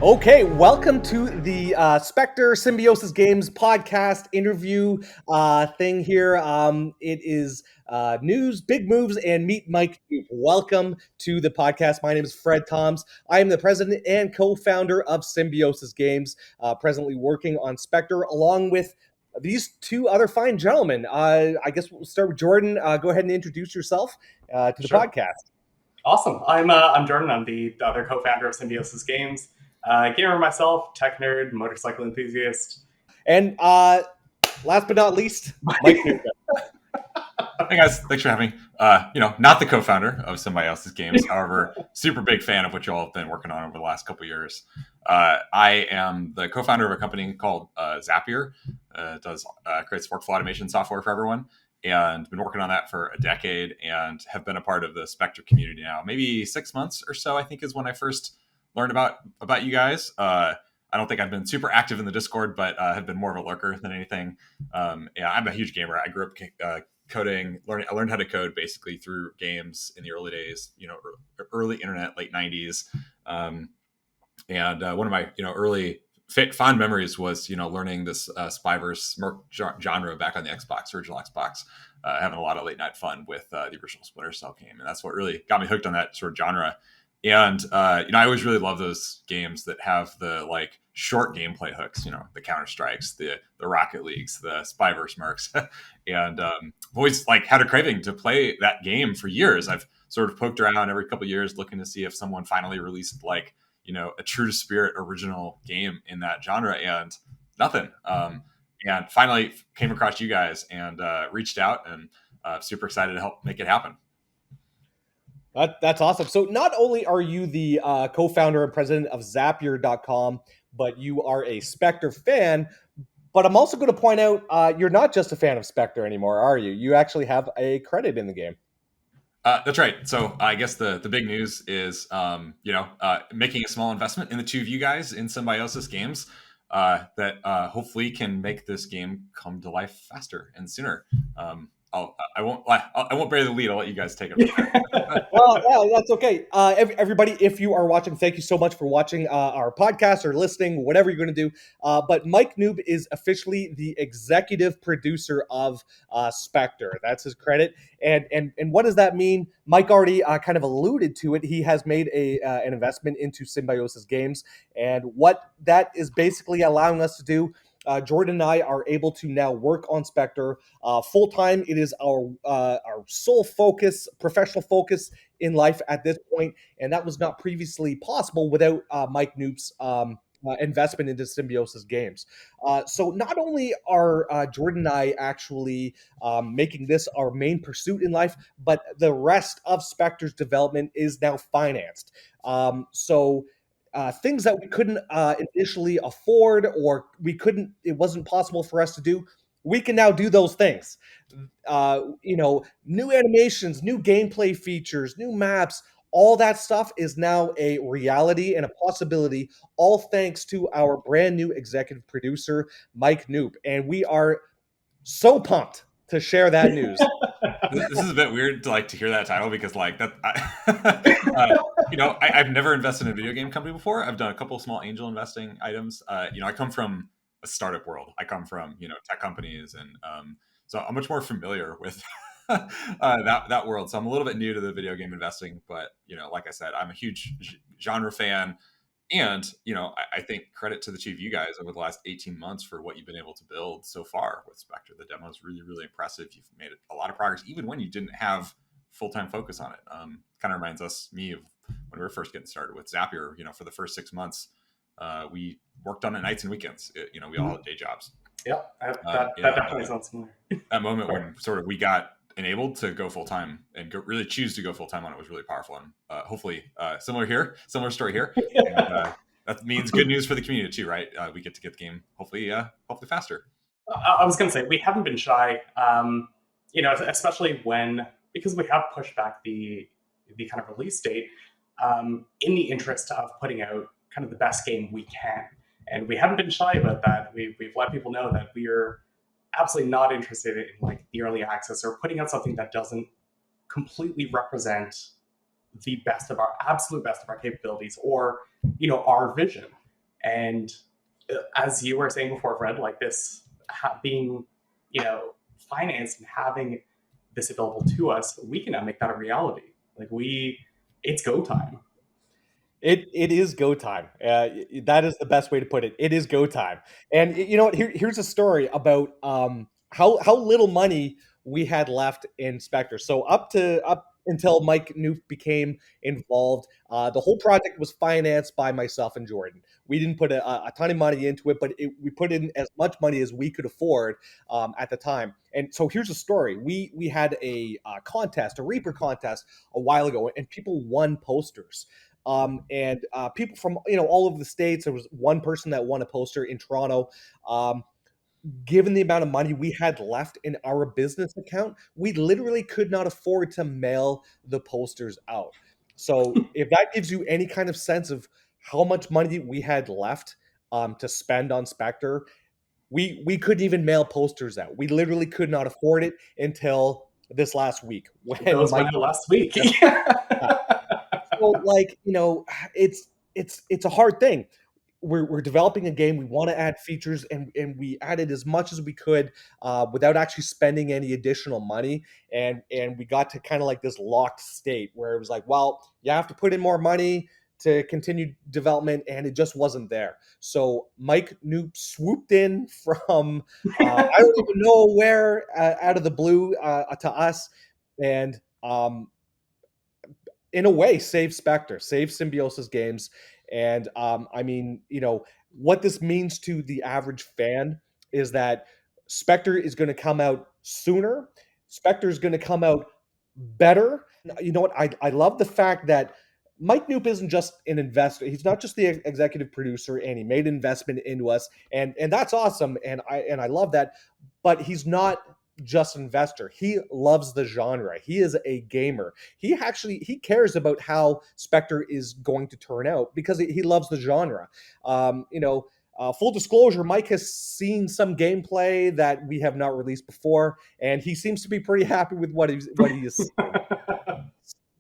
Okay, welcome to the Spectre Symbiosis Games podcast interview thing here. It is news, big moves, and meet Mike. Welcome to the podcast. My name is Fred Toms. I am the president and co-founder of Symbiosis Games, presently working on Spectre along with these two other fine gentlemen. I guess we'll start with Jordan. Go ahead and introduce yourself to the podcast. Awesome. I'm Jordan. I'm the other co-founder of Symbiosis Games. Gamer myself, tech nerd, motorcycle enthusiast. And last but not least, Mike. Hey guys, thanks for having me. Not the co-founder of Symbiosis Games, however, super big fan of what you all have been working on over the last couple of years. I am the co-founder of a company called Zapier. Creates workflow automation software for everyone, and been working on that for a decade, and have been a part of the Spectre community now. Maybe 6 months or so, I think, is when I first learned about you guys. I don't think I've been super active in the Discord, but have been more of a lurker than anything. I'm a huge gamer. I grew up coding. I learned how to code basically through games in the early days. Early internet, late '90s. And one of my early fond memories was learning this Spyverse Merc genre back on the Xbox, original Xbox. Having a lot of late night fun with the original Splinter Cell game, and that's what really got me hooked on that sort of genre. And I always really love those games that have the short gameplay hooks, the Counter Strikes, the Rocket Leagues, the Spyverse Mercs, and I've always had a craving to play that game for years. I've sort of poked around every couple of years looking to see if someone finally released a true to spirit original game in that genre, and nothing. And finally came across you guys and reached out, and super excited to help make it happen. That's awesome. So not only are you the co-founder and president of Zapier.com, but you are a Spectre fan. But I'm also going to point out you're not just a fan of Spectre anymore, are you? You actually have a credit in the game. That's right. So I guess the big news is, making a small investment in the two of you guys in Symbiosis Games that hopefully can make this game come to life faster and sooner. I won't bury the lead. I'll let you guys take it. Well, yeah, that's okay. Everybody, if you are watching, thank you so much for watching our podcast or listening, whatever you're going to do. But Mike Noob is officially the executive producer of Spectre. That's his credit. And what does that mean? Mike already kind of alluded to it. He has made an investment into Symbiosis Games, and what that is basically allowing us to do. Jordan and I are able to now work on Spectre full time. It is our sole focus, professional focus in life at this point, and that was not previously possible without Mike Noob's investment into Symbiosis Games. So not only are Jordan and I actually making this our main pursuit in life, but the rest of Spectre's development is now financed. Things that we couldn't initially afford, or it wasn't possible for us to do, we can now do those things. New animations, new gameplay features, new maps, all that stuff is now a reality and a possibility, all thanks to our brand new executive producer, Mike Noob. And we are so pumped to share that news. This is a bit weird to hear that title, because I've never invested in a video game company before. I've done a couple of small angel investing items. I come from a startup world. I come from tech companies, and so I'm much more familiar with that world. So I'm a little bit new to the video game investing, but like I said, I'm a huge genre fan. And, I think credit to the two of you guys over the last 18 months for what you've been able to build so far with Spectre. The demo is really, really impressive. You've made a lot of progress, even when you didn't have full-time focus on it. Kind of reminds me of when we were first getting started with Zapier. For the first 6 months, we worked on it nights and weekends. We all had day jobs. Yeah, that definitely sounds familiar. That moment when sort of we got enabled to go full time and really choose to go full time on it was really powerful, and hopefully similar story here. And, that means good news for the community too, right? We get to get the game hopefully faster. I was going to say, we haven't been shy, especially because we have pushed back the kind of release date in the interest of putting out kind of the best game we can, and we haven't been shy about that. We've let people know that we are absolutely not interested in the early access or putting out something that doesn't completely represent the absolute best of our capabilities, or our vision. And as you were saying before, Fred, like this being, financed and having this available to us, we can now make that a reality. Like it's go time. It is go time. That is the best way to put it. It is go time. And you know what? Here's a story about how little money we had left in Spectre. So up until Mike Newf became involved, the whole project was financed by myself and Jordan. We didn't put a ton of money into it, but we put in as much money as we could afford at the time. And so here's a story. We had a contest, a Reaper contest, a while ago, and people won posters. And people from all over the states. There was one person that won a poster in Toronto. Given the amount of money we had left in our business account, we literally could not afford to mail the posters out. So if that gives you any kind of sense of how much money we had left to spend on Spectre, we couldn't even mail posters out. We literally could not afford it until this last week when Those Mike. went out last week. So like it's a hard thing. We're developing a game. We want to add features, and we added as much as we could without actually spending any additional money. And we got to kind of like this locked state where it was like, well, you have to put in more money to continue development, and it just wasn't there. So Mike Newp swooped in from I don't even know where out of the blue to us, and in a way, save Spectre, save Symbiosis Games. And I mean, what this means to the average fan is that Spectre is going to come out sooner. Spectre is going to come out better. You know what? I love the fact that Mike Newp isn't just an investor. He's not just the executive producer, and he made an investment into us, and that's awesome. And I love that. But he's not just an investor. He loves the genre. He is a gamer. He cares about how Spectre is going to turn out because he loves the genre. Full disclosure, Mike has seen some gameplay that we have not released before, and he seems to be pretty happy with what he is seeing.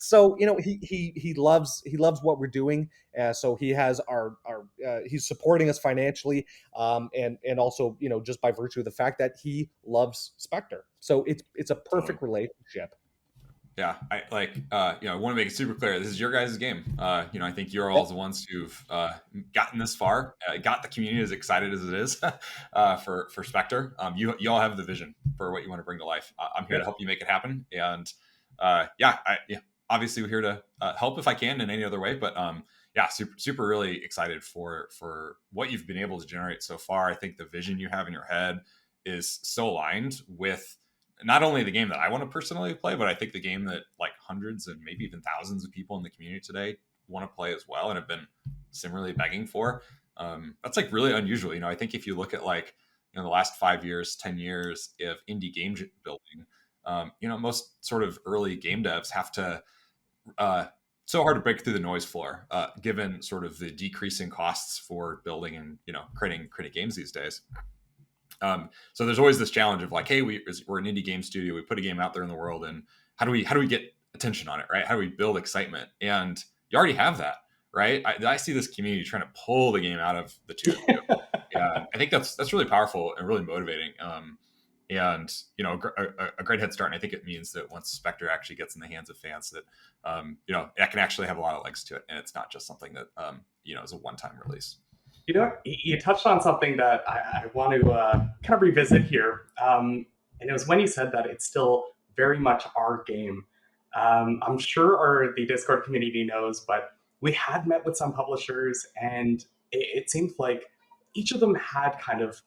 So he loves what we're doing. So he has our he's supporting us financially, and also just by virtue of the fact that he loves Spectre. So it's a perfect relationship. Yeah, I want to make it super clear. This is your guys' game. I think you're all the ones who've gotten this far, got the community as excited as it is for Spectre. You all have the vision for what you want to bring to life. I'm here to help you make it happen. And obviously we're here to help if I can in any other way. But super really excited for what you've been able to generate so far. I think the vision you have in your head is so aligned with not only the game that I want to personally play, but I think the game that like hundreds and maybe even thousands of people in the community today want to play as well and have been similarly begging for. That's like really unusual. I think if you look at like the last 5 years, 10 years of indie game building, most sort of early game devs have to so hard to break through the noise floor, given sort of the decreasing costs for building and creating games these days. So there's always this challenge of like, hey, we're an indie game studio. We put a game out there in the world, and how do we get attention on it, right? How do we build excitement? And you already have that, right? I see this community trying to pull the game out of the two of you. Yeah, I think that's really powerful and really motivating. And a great head start. And I think it means that once Spectre actually gets in the hands of fans, that that can actually have a lot of legs to it, and it's not just something that is a one-time release. You touched on something that I want to kind of revisit here, and it was when you said that it's still very much our game. I'm sure the Discord community knows, but we had met with some publishers, and it seemed like each of them had kind of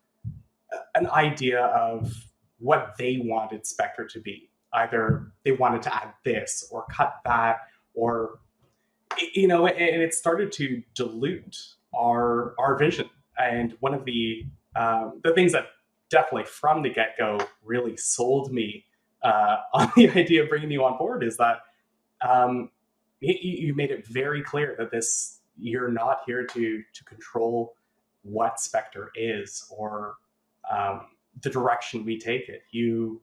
an idea of what they wanted Spectre to be. Either they wanted to add this or cut that, or and it started to dilute our vision. And one of the things that definitely from the get-go really sold me on the idea of bringing you on board is that you made it very clear that you're not here to control what Spectre is or the direction we take it. You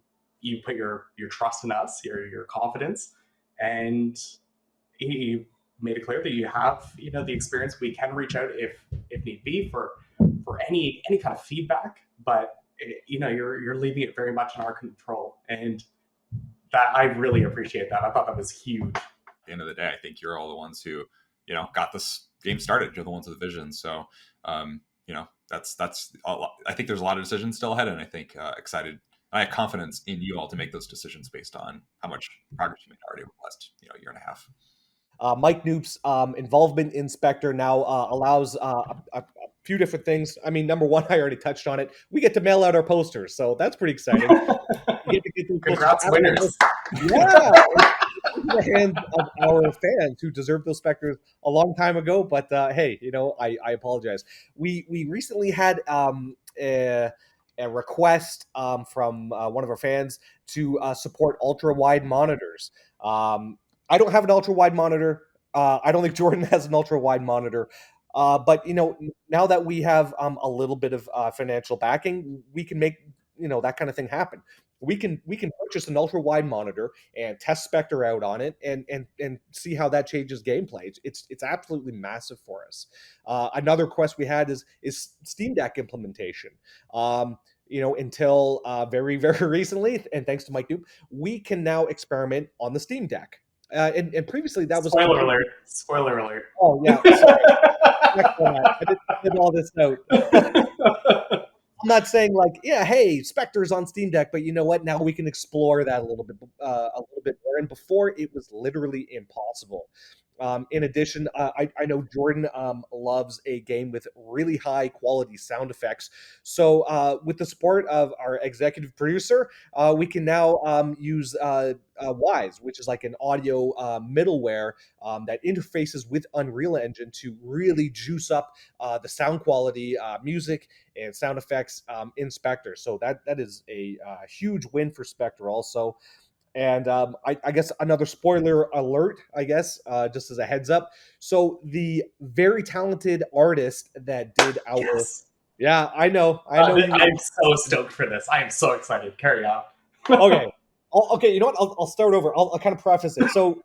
put your trust in us, your confidence, and made it clear that you have, the experience. We can reach out if need be for any kind of feedback, but you're leaving it very much in our control, and that I really appreciate that. I thought that was huge. At the end of the day, I think you're all the ones who, got this game started. You're the ones with the vision. So, that's a lot. I think there's a lot of decisions still ahead, and I think excited. I have confidence in you all to make those decisions based on how much progress you made already over the last, year and a half. Mike Noop's involvement in Spectre now allows a few different things. I mean, number one, I already touched on it. We get to mail out our posters, so that's pretty exciting. We get to get those Congrats, winners! Yeah, into the hands of our fans who deserved those Spectres a long time ago. But hey, I apologize. We recently had a request from one of our fans to support ultra wide monitors. I don't have an ultra wide monitor. I don't think Jordan has an ultra wide monitor. But now that we have a little bit of financial backing, we can make that kind of thing happen. We can purchase an ultra wide monitor and test Spectre out on it and see how that changes gameplay. It's absolutely massive for us. Another request we had is Steam Deck implementation. Until very, very recently, and thanks to Mike Dupe, we can now experiment on the Steam Deck. And previously that was spoiler alert. Spoiler alert. Oh yeah, sorry. I did all this out. I'm not saying hey, Spectre's on Steam Deck, but you know what? Now we can explore that a little bit more. And before, it was literally impossible. In addition, I know Jordan loves a game with really high quality sound effects. So with the support of our executive producer, we can now use Wise, which is like an audio middleware that interfaces with Unreal Engine to really juice up the sound quality, music, and sound effects in Spectre. So that is a huge win for Spectre also. And I guess another spoiler alert, just as a heads up. So the very talented artist that did our... Yes. Yeah, I know. I'm so stoked for this. I am so excited. Carry on. Okay. Okay, you know what? I'll start over. I'll kind of preface it. So,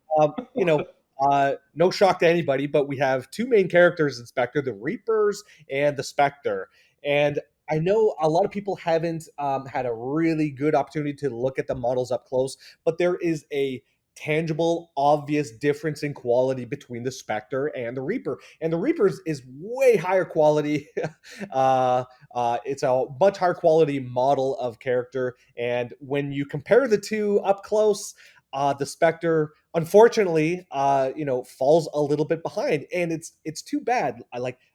no shock to anybody, but we have two main characters in Spectre, the Reapers and the Spectre. And I know a lot of people haven't had a really good opportunity to look at the models up close, but there is a tangible, obvious difference in quality between the Spectre and the Reaper. And the Reaper's is way higher quality. It's a much higher quality model of character. And when you compare the two up close, the Spectre, unfortunately, falls a little bit behind, and it's too bad.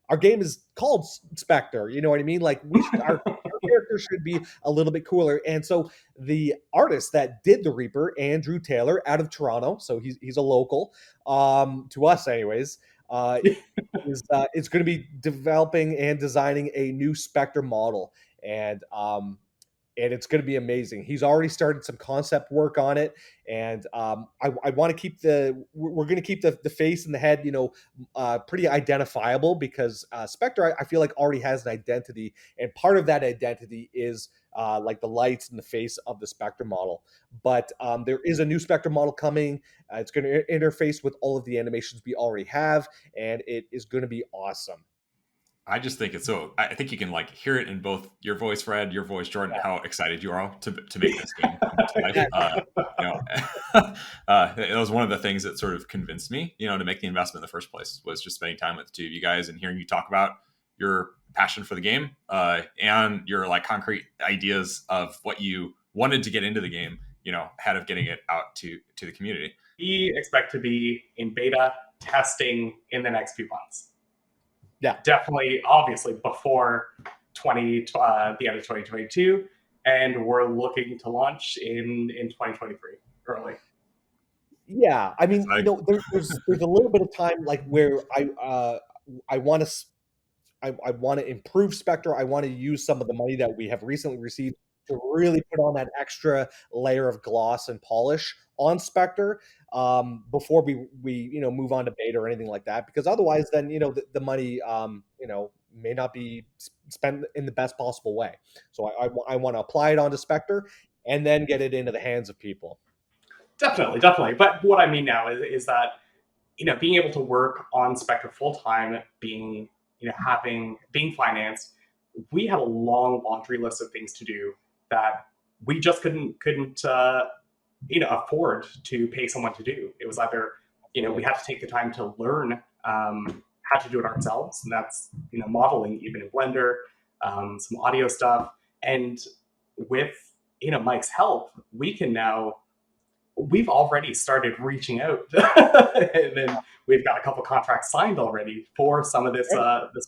Our game is called Spectre, you know what I mean? Our character should be a little bit cooler. And so the artist that did the Reaper, Andrew Taylor, out of Toronto, so he's a local, to us anyways, is going to be developing and designing a new Spectre model. And it's going to be amazing. He's already started some concept work on it, and I want to keep we're going to keep the face and the head, pretty identifiable, because Spectre, I feel like, already has an identity, and part of that identity is the lights and the face of the Spectre model. But there is a new Spectre model coming. It's going to interface with all of the animations we already have, and it is going to be awesome. I just think I think you can hear it in both your voice, Fred, your voice, Jordan, how excited you are to make this game come to life. It was one of the things that sort of convinced me, to make the investment in the first place, was just spending time with the two of you guys and hearing you talk about your passion for the game and your concrete ideas of what you wanted to get into the game, ahead of getting it out to the community. We expect to be in beta testing in the next few months. Yeah, definitely, obviously before the end of 2022, and we're looking to launch in 2023 early. Yeah, I mean, there's a little bit of time where I want to improve Spectre. I want to use some of the money that we have recently received to really put on that extra layer of gloss and polish on Spectre before we move on to beta or anything like that, because otherwise then the money may not be spent in the best possible way. So I want to apply it onto Spectre and then get it into the hands of people. Definitely. But what I mean now is that being able to work on Spectre full time, being being financed, we had a long laundry list of things to do that we just couldn't afford to pay someone to do. It was either we had to take the time to learn how to do it ourselves, and that's modeling even in Blender, some audio stuff, and with Mike's help, we've already started reaching out, and then we've got a couple contracts signed already for some of this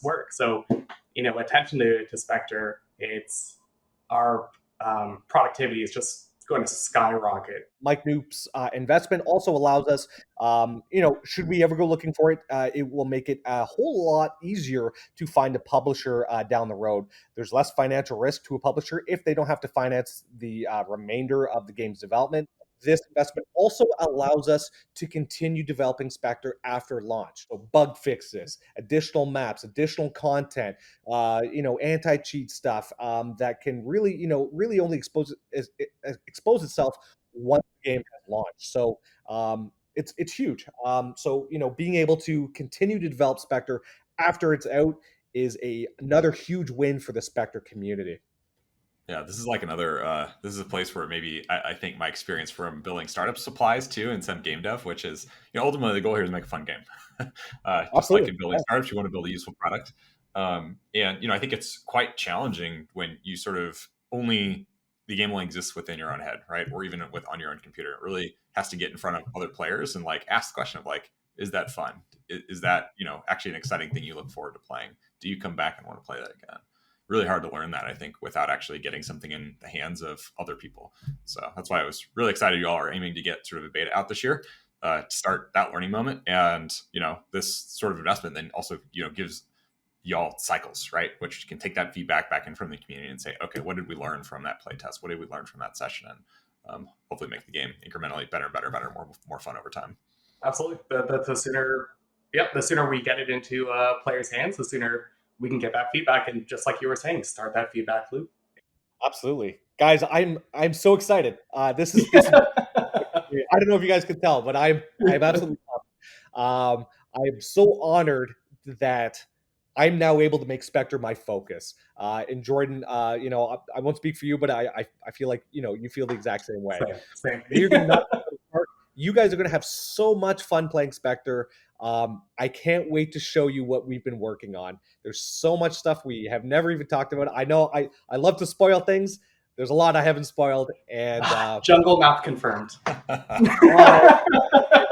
work. So, attention to Spectre, it's our productivity is just going to skyrocket. Mike Noop's investment also allows us, should we ever go looking for it, it will make it a whole lot easier to find a publisher down the road. There's less financial risk to a publisher if they don't have to finance the remainder of the game's development. This investment also allows us to continue developing Spectre after launch. So bug fixes, additional maps, additional content, anti-cheat stuff that can really, really only expose itself once the game has launched. So it's huge. So being able to continue to develop Spectre after it's out is another huge win for the Spectre community. Yeah, this is like another. This is a place where maybe I think my experience from building startup supplies too, and some game dev, which is ultimately the goal here is to make a fun game. Just like in building startups, you want to build a useful product, and I think it's quite challenging when you sort of the game only exists within your own head, right, or even on your own computer. It really has to get in front of other players and like ask the question of like, is that fun? Is that actually an exciting thing you look forward to playing? Do you come back and want to play that again? Really hard to learn that, I think, without actually getting something in the hands of other people. So that's why I was really excited you all are aiming to get sort of a beta out this year to start that learning moment. And, this sort of investment then also, gives y'all cycles, right? Which can take that feedback back in from the community and say, okay, what did we learn from that play test? What did we learn from that session? And hopefully make the game incrementally better, more fun over time. Absolutely. The sooner we get it into players' hands, the sooner we can get that feedback, and just like you were saying, start that feedback loop. Absolutely, guys. I'm so excited. This is I don't know if you guys can tell, but I'm absolutely pumped. I'm so honored that I'm now able to make Spectre my focus. And Jordan, I won't speak for you, but I feel like you feel the exact same way. Same. You guys are going to have so much fun playing Spectre. I can't wait to show you what we've been working on. There's so much stuff we have never even talked about. I know I love to spoil things. There's a lot I haven't spoiled. And Jungle Map confirmed.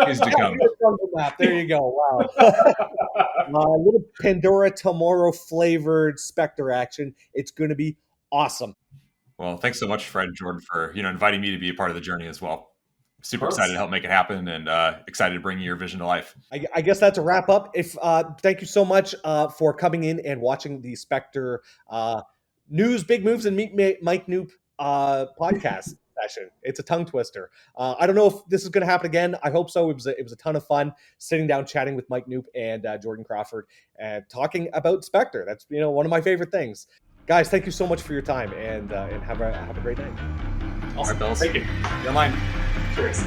Is to come. Jungle Map. There you go. Wow. A little Pandora Tomorrow flavored Spectre action. It's going to be awesome. Well, thanks so much, Fred and Jordan, for inviting me to be a part of the journey as well. Super excited to help make it happen, and excited to bring your vision to life. I guess that's a wrap up. Thank you so much for coming in and watching the Spectre news, big moves, and meet Mike Noop podcast session. It's a tongue twister. I don't know if this is going to happen again. I hope so. It was a ton of fun sitting down chatting with Mike Noop and Jordan Crawford and talking about Spectre. That's one of my favorite things. Guys, thank you so much for your time, and have a great night. Awesome. All right, Bills. Thank you. Be online. Cheers.